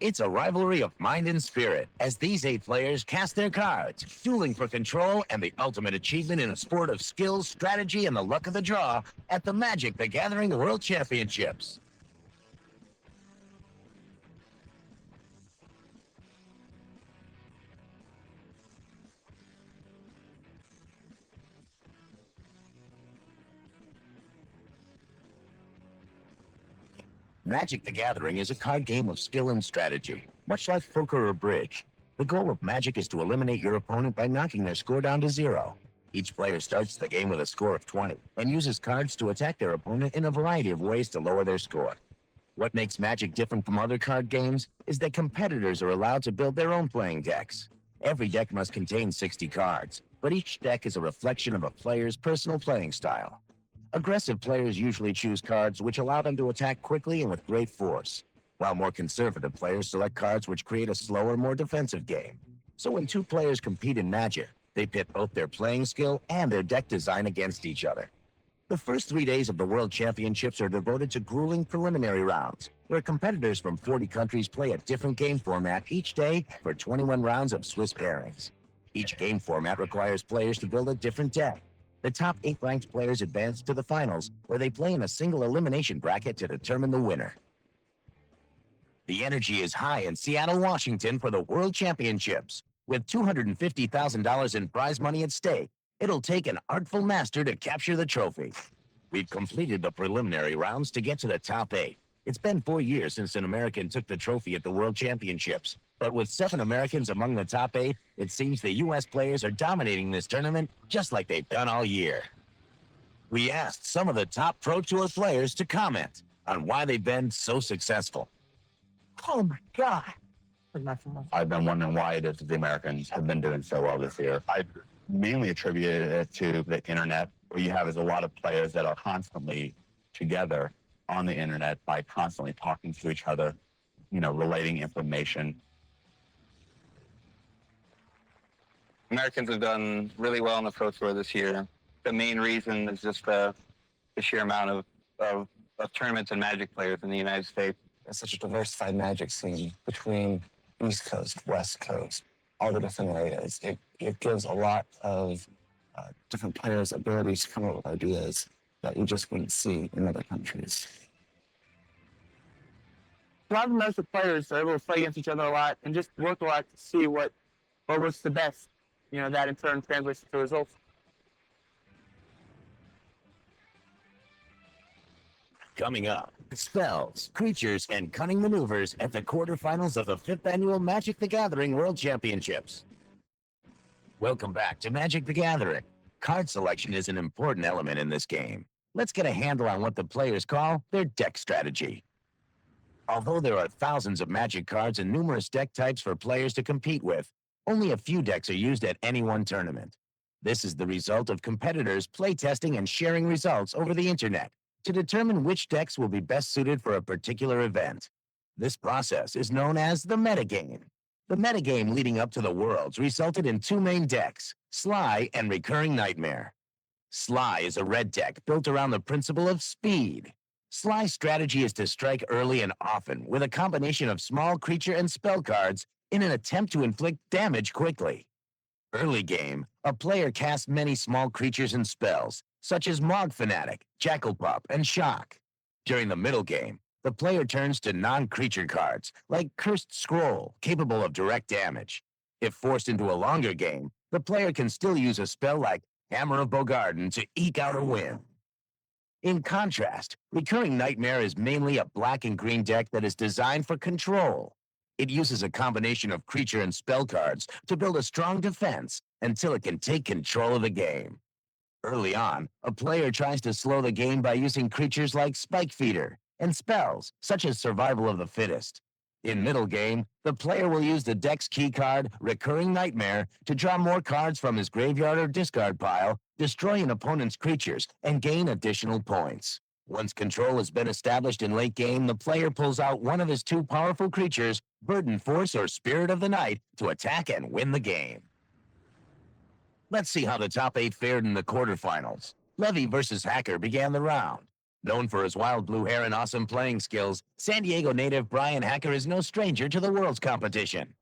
It's a rivalry of mind and spirit as these 8 players cast their cards, dueling for control and the ultimate achievement in a sport of skill, strategy, and the luck of the draw at the Magic the Gathering World Championships. Magic the Gathering is a card game of skill and strategy, much like poker or bridge. The goal of Magic is to eliminate your opponent by knocking their score down to 0. Each player starts the game with a score of 20 and uses cards to attack their opponent in a variety of ways to lower their score. What makes Magic different from other card games is that competitors are allowed to build their own playing decks. Every deck must contain 60 cards, but each deck is a reflection of a player's personal playing style. Aggressive players usually choose cards which allow them to attack quickly and with great force, while more conservative players select cards which create a slower, more defensive game. So when 2 players compete in Magic, they pit both their playing skill and their deck design against each other. The first 3 days of the World Championships are devoted to grueling preliminary rounds, where competitors from 40 countries play a different game format each day for 21 rounds of Swiss pairings. Each game format requires players to build a different deck. The top 8 ranked players advance to the finals, where they play in a single elimination bracket to determine the winner. The energy is high in Seattle, Washington for the World Championships. With $250,000 in prize money at stake, it'll take an artful master to capture the trophy. We've completed the preliminary rounds to get to the top 8. It's been 4 years since an American took the trophy at the World Championships, but with 7 Americans among the top 8, it seems the U.S. players are dominating this tournament just like they've done all year. We asked some of the top Pro Tour players to comment on why they've been so successful. Oh my God. I've been wondering why it is that the Americans have been doing so well this year. I mainly attribute it to the internet. What you have is a lot of players that are constantly together on the internet by constantly talking to each other, relating information. Americans have done really well on the Pro Tour this year. The main reason is just the sheer amount of tournaments and Magic players in the United States. It's such a diversified Magic scene between East Coast, West Coast, all the different areas. It gives a lot of different players ability to come up with ideas that you just wouldn't see in other countries. A lot of American players are able to play against each other a lot and just work a lot to see what works the best. That in turn translates to results. Coming up, spells, creatures, and cunning maneuvers at the quarterfinals of the 5th Annual Magic the Gathering World Championships. Welcome back to Magic the Gathering. Card selection is an important element in this game. Let's get a handle on what the players call their deck strategy. Although there are thousands of Magic cards and numerous deck types for players to compete with, only a few decks are used at any one tournament. This is the result of competitors playtesting and sharing results over the internet to determine which decks will be best suited for a particular event. This process is known as the metagame. The metagame leading up to the Worlds resulted in 2 main decks, Sly and Recurring Nightmare. Sly is a red deck built around the principle of speed. Sly's strategy is to strike early and often with a combination of small creature and spell cards in an attempt to inflict damage quickly. Early game, a player casts many small creatures and spells, such as Mog Fanatic, Jackal Pup, and Shock. During the middle game, the player turns to non-creature cards, like Cursed Scroll, capable of direct damage. If forced into a longer game, the player can still use a spell like Hammer of Bogarden to eke out a win. In contrast, Recurring Nightmare is mainly a black and green deck that is designed for control. It uses a combination of creature and spell cards to build a strong defense until it can take control of the game. Early on, a player tries to slow the game by using creatures like Spike Feeder and spells such as Survival of the Fittest. In middle game, the player will use the deck's key card, Recurring Nightmare, to draw more cards from his graveyard or discard pile, destroy an opponent's creatures, and gain additional points. Once control has been established in late game, the player pulls out one of his 2 powerful creatures, Burden Force or Spirit of the Night, to attack and win the game. Let's see how the top 8 fared in the quarterfinals. Levy versus Hacker began the round. Known for his wild blue hair and awesome playing skills, San Diego native Brian Hacker is no stranger to the Worlds competition.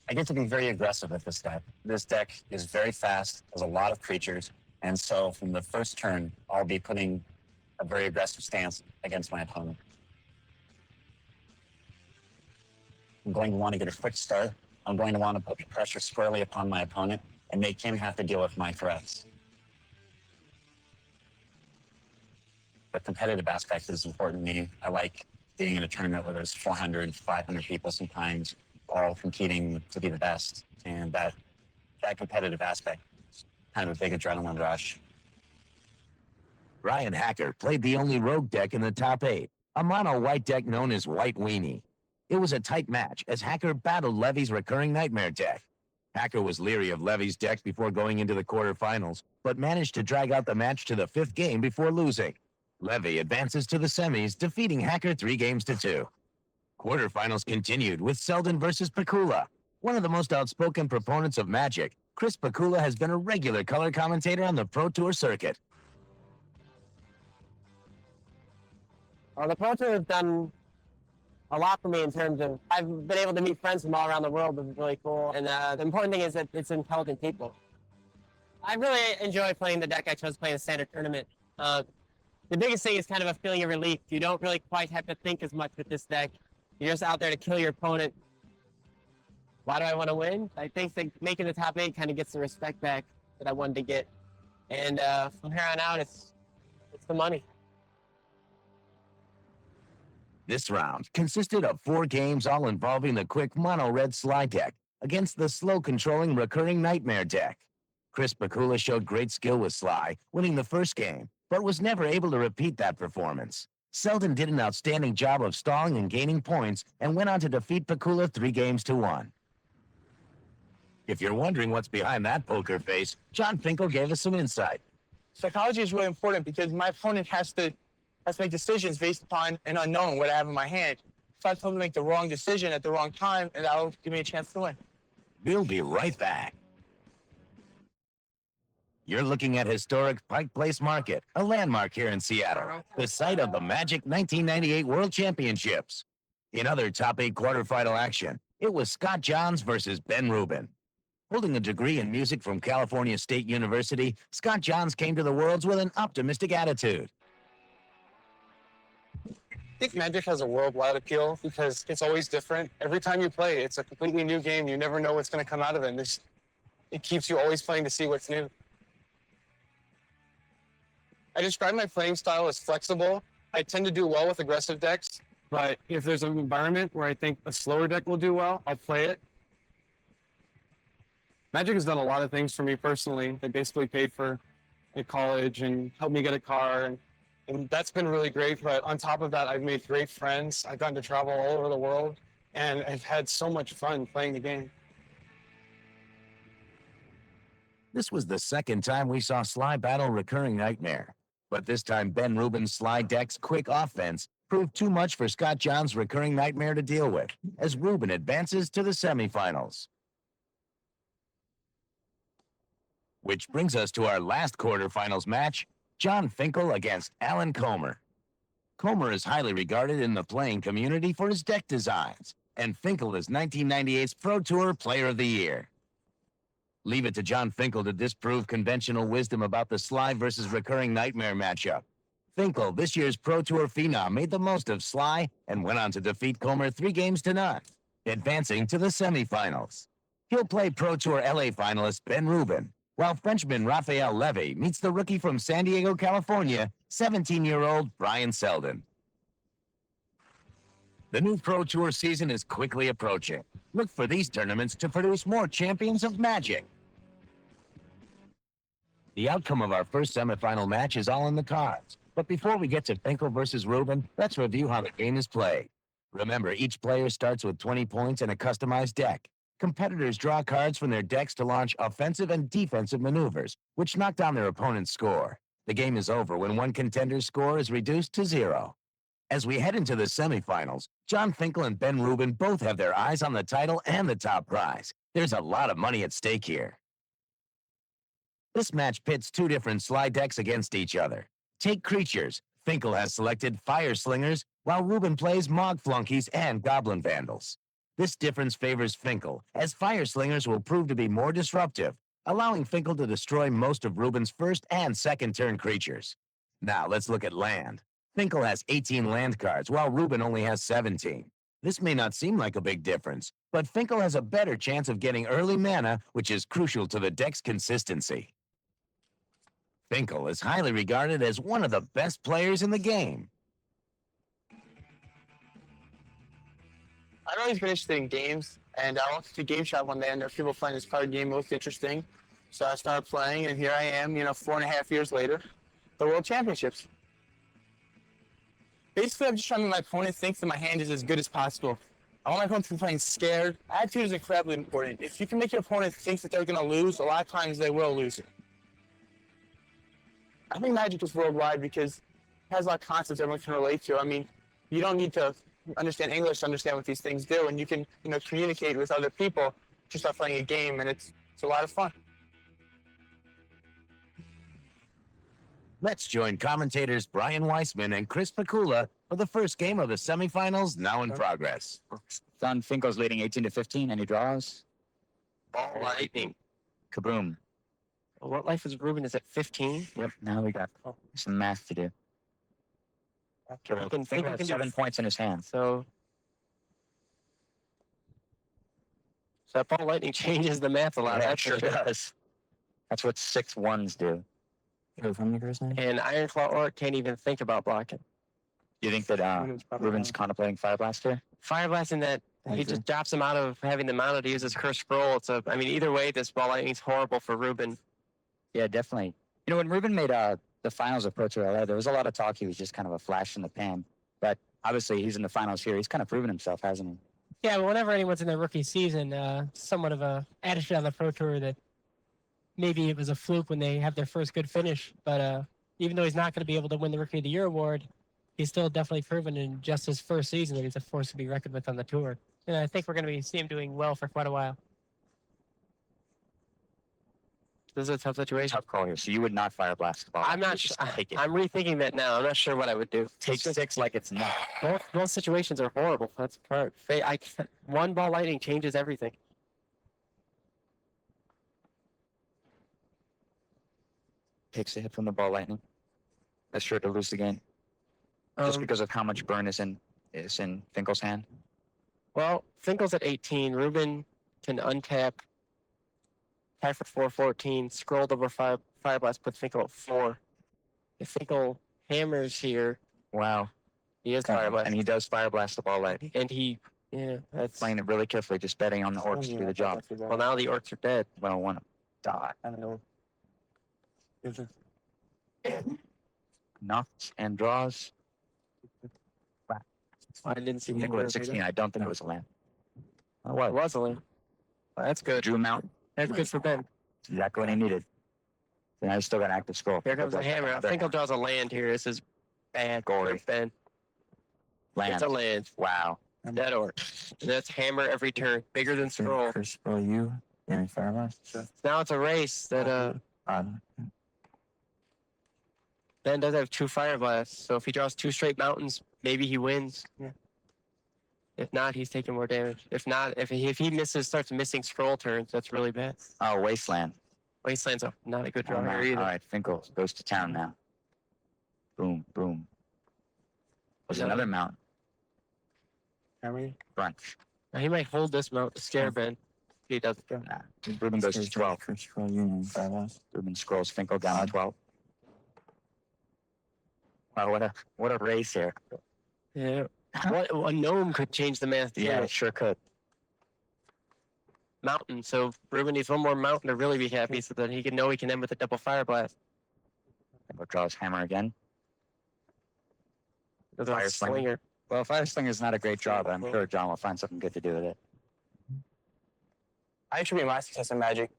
I get to be very aggressive with this deck. This deck is very fast, has a lot of creatures, and so from the first turn, I'll be putting a very aggressive stance against my opponent. I'm going to want to get a quick start. I'm going to want to put pressure squarely upon my opponent and make him have to deal with my threats. The competitive aspect is important to me. I like being in a tournament where there's 400, 500 people sometimes, all competing to be the best. And that competitive aspect is kind of a big adrenaline rush. Brian Hacker played the only rogue deck in the top 8, a mono white deck known as White Weenie. It was a tight match as Hacker battled Levy's recurring Nightmare deck. Hacker was leery of Levy's deck before going into the quarterfinals, but managed to drag out the match to the 5th game before losing. Levy advances to the semis, defeating Hacker 3-2. Quarterfinals continued with Selden versus Finkele. One of the most outspoken proponents of Magic, Chris Finkele has been a regular color commentator on the Pro Tour circuit. Well, the Pro Tour has done a lot for me in terms of I've been able to meet friends from all around the world, which is really cool. And the important thing is that it's intelligent people. I really enjoy playing the deck I chose to play in a standard tournament. The biggest thing is kind of a feeling of relief. You don't really quite have to think as much with this deck. You're just out there to kill your opponent. Why do I want to win? I think that making the top 8 kind of gets the respect back that I wanted to get. And from here on out, it's the money. This round consisted of 4 games, all involving the quick mono-red slide deck against the slow-controlling recurring Nightmare deck. Chris Finkele showed great skill with Sly, winning the first game, but was never able to repeat that performance. Selden did an outstanding job of stalling and gaining points and went on to defeat Finkele 3-1. If you're wondering what's behind that poker face, Jon Finkel gave us some insight. Psychology is really important because my opponent has to make decisions based upon an unknown, what I have in my hand. If I tell them to make the wrong decision at the wrong time, and that'll give me a chance to win. We'll be right back. You're looking at historic Pike Place Market, a landmark here in Seattle, the site of the Magic 1998 World Championships. In other top 8 quarterfinal action, it was Scott Johns versus Ben Rubin. Holding a degree in music from California State University, Scott Johns came to the Worlds with an optimistic attitude. I think Magic has a worldwide appeal because it's always different. Every time you play, it's a completely new game. You never know what's going to come out of it. It keeps you always playing to see what's new. I describe my playing style as flexible. I tend to do well with aggressive decks, but if there's an environment where I think a slower deck will do well, I'll play it. Magic has done a lot of things for me personally. They basically paid for a college and helped me get a car, and that's been really great. But on top of that, I've made great friends. I've gotten to travel all over the world, and I've had so much fun playing the game. This was the second time we saw Sly battle recurring Nightmare. But this time, Ben Rubin's Sly deck's quick offense proved too much for Scott Johns' recurring Nightmare to deal with, as Rubin advances to the semifinals. Which brings us to our last quarterfinals match, Jon Finkel against Alan Comer. Comer is highly regarded in the playing community for his deck designs, and Finkel is 1998's Pro Tour Player of the Year. Leave it to Jon Finkel to disprove conventional wisdom about the Sly versus recurring Nightmare matchup. Finkel, this year's Pro Tour phenom, made the most of Sly and went on to defeat Comer 3-0, advancing to the semifinals. He'll play Pro Tour LA finalist Ben Rubin, while Frenchman Raphael Levy meets the rookie from San Diego, California, 17-year-old Brian Selden. The new Pro Tour season is quickly approaching. Look for these tournaments to produce more champions of Magic. The outcome of our first semifinal match is all in the cards. But before we get to Finkel versus Rubin, let's review how the game is played. Remember, each player starts with 20 points and a customized deck. Competitors draw cards from their decks to launch offensive and defensive maneuvers, which knock down their opponent's score. The game is over when one contender's score is reduced to 0. As we head into the semifinals, Jon Finkel and Ben Rubin both have their eyes on the title and the top prize. There's a lot of money at stake here. This match pits 2 different Sly decks against each other. Take creatures. Finkele has selected Fire Slingers, while Rubin plays Mog Flunkies and Goblin Vandals. This difference favors Finkele, as Fire Slingers will prove to be more disruptive, allowing Finkele to destroy most of Rubin's first and second turn creatures. Now let's look at land. Finkele has 18 land cards, while Rubin only has 17. This may not seem like a big difference, but Finkele has a better chance of getting early mana, which is crucial to the deck's consistency. Finkele is highly regarded as one of the best players in the game. I've always been interested in games, and I went to Game Shop one day, and there were people playing this card game. It looked interesting, so I started playing, and here I am, 4.5 years later, the World Championships. Basically, I'm just trying to make my opponent think that my hand is as good as possible. I want my opponent to be playing scared. Attitude is incredibly important. If you can make your opponent think that they're going to lose, a lot of times they will lose it. I think Magic is worldwide because it has a lot of concepts everyone can relate to. I mean, you don't need to understand English to understand what these things do, and you can, communicate with other people just by playing a game, and it's a lot of fun. Let's join commentators Brian Weissman and Chris Finkele for the first game of the semifinals now in progress. Jon Finkel's leading 18-15. Any draws? Ball lightning. Kaboom. What life is Rubin? Is it 15? Yep. Now we got some math to do. Finkel has 7 points in his hand. So that ball lightning changes the math a lot. Yeah, it That's sure does. That's what 6 ones do. And Ironclaw Orc can't even think about blocking. Do you think that Rubin's contemplating Fire Blast here? Fire blasting that he just drops him out of having the mana to use his Cursed Scroll. Either way, this ball lightning's horrible for Rubin. Yeah, definitely. When Rubin made the finals of Pro Tour LA, there was a lot of talk he was just kind of a flash in the pan. But obviously, he's in the finals here. He's kind of proven himself, hasn't he? Yeah, but whenever anyone's in their rookie season, somewhat of a attitude on the Pro Tour that maybe it was a fluke when they have their first good finish. But even though he's not going to be able to win the Rookie of the Year award, he's still definitely proven in just his first season that he's a force to be reckoned with on the tour. And I think we're going to see him doing well for quite a while. This is a tough situation. Tough call here. So you would not Fire Blast the ball. I'm not sure. I'm rethinking that now. I'm not sure what I would do. Take 6 like it's not. Both situations are horrible. That's part. One ball lightning changes everything. Takes a hit from the ball lightning. That's sure to lose the game. Just because of how much burn is in Finkele's hand. Well, Finkele's at 18. Rubin can untap. Tie for 4-14. Scrolled over Fire Blast, puts Finkele at 4. If Finkele hammers here, wow, he is Fire Blast. And he does Fire Blast the ball lightning. And that's Playing it really carefully, just betting on the orcs to do the job. Well, now the orcs are dead. Well, one die. I don't know. Knocks and draws. I didn't see Finkele at 16. I don't think it was a land. Oh, well, it was a land. Well, that's good. Drew him out. That's good for Ben. Exactly what he needed. And I still got an active scroll. Here comes the hammer. I think I'll draw a land here. This is bad. Gory. Ben. Land. It's a land. Wow. Dead orc. And that's hammer every turn. Bigger than scroll. Scroll you. Any Fire Blast? Sure. Now it's a race that Ben does have 2 Fire Blasts. So if he draws 2 straight mountains, maybe he wins. Yeah. If not, he's taking more damage. If not, if he starts missing scroll turns, that's really bad. Oh, Wasteland. Wasteland's not a good draw Oh, no. here either. All right, Finkele goes to town now. Boom, boom. Was another mountain. Brunch. Now, he might hold this mount to scare Ben. He doesn't. Nah. Rubin goes to 12. Scroll you. Fire Blast. Rubin scrolls Finkele down to 12. Wow, what a race here. Yeah. A gnome could change the math. Yeah, it sure could. Mountain. So Rubin needs one more mountain to really be happy, so that he can know he can end with a double Fire Blast. Finkele draws hammer again. Fire Slinger. Well, Fire Slinger is not a great draw, but I'm sure John will find something good to do with it. I attribute my success in Magic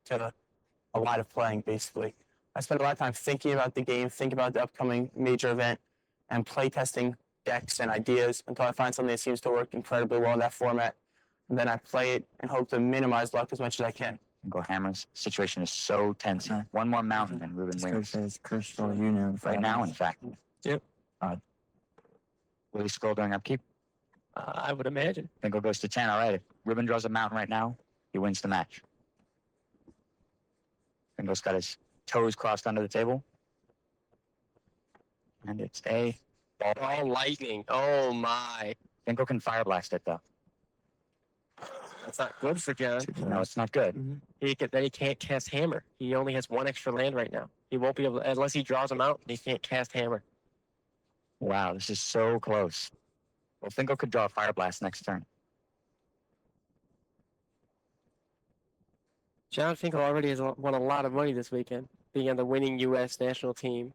to a lot of playing, basically. I spend a lot of time thinking about the game, thinking about the upcoming major event, and play testing decks and ideas until I find something that seems to work incredibly well in that format. And then I play it and hope to minimize luck as much as I can. Finkel hammers. Situation is so tense. One more mountain and Rubin wins. Says Crystal Union Right now, in fact. Yep. Will he scroll during upkeep? I would imagine. Finkel goes to 10. All right. If Rubin draws a mountain right now, he wins the match. Finkel's got his toes crossed under the table. And it's a Ball lightning. Oh my. Finkel can fire blast it though. That's not good for John. No, it's not good. He can't cast hammer. He only has one extra land right now. He won't be able to, unless he draws him out, he can't cast hammer. Wow, this is so close. Well, Finkel could draw a fire blast next turn. Jon Finkel already has won a lot of money this weekend, being on the winning U.S. national team,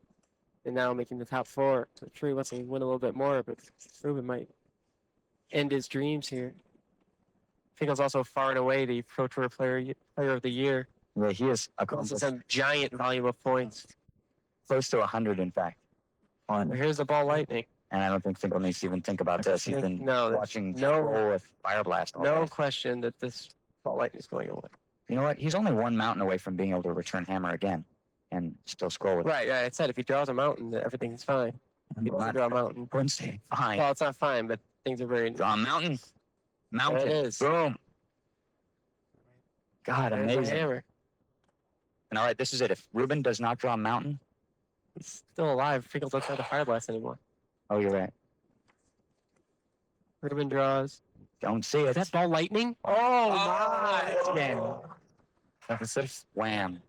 and now making the top 4. So I'm sure he wants to win a little bit more, but Rubin might end his dreams here. Finkel's also far and away the Pro Tour player of the year. Yeah, he is This is a giant volume of points. close to 100, in fact. Here's the ball lightning. And I don't think Finkel needs to even think about this. He's been watching no roll with fire blast all No day. question that this ball lightning is going away. You know what? He's only one mountain away from being able to return hammer again and still scroll with it. Right, I said if he draws a mountain, everything's fine. If he doesn't draw a mountain. Wouldn't say fine. Well, it's not fine, but things are very. Draw a mountain. Mountain. There it is. Boom. God, There's the amazing. hammer. And all right, this is it. If Rubin does not draw a mountain, He's still alive. Finkel doesn't have the fire blast anymore. oh, you're right. Rubin draws. Don't see it. Is that ball lightning? Oh, my! Deficit. Wham.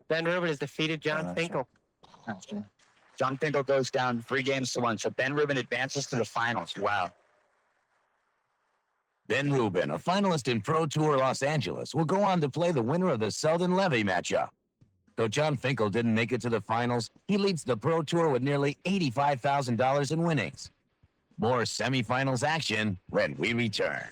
Ben Rubin has defeated Jon Finkel. Jon Finkel goes down 3 games to 1. So Ben Rubin advances to the finals. Wow. Ben Rubin, a finalist in Pro Tour Los Angeles, will go on to play the winner of the Selden-Levy matchup. Though Jon Finkel didn't make it to the finals, he leads the Pro Tour with nearly $85,000 in winnings. More semifinals action when we return.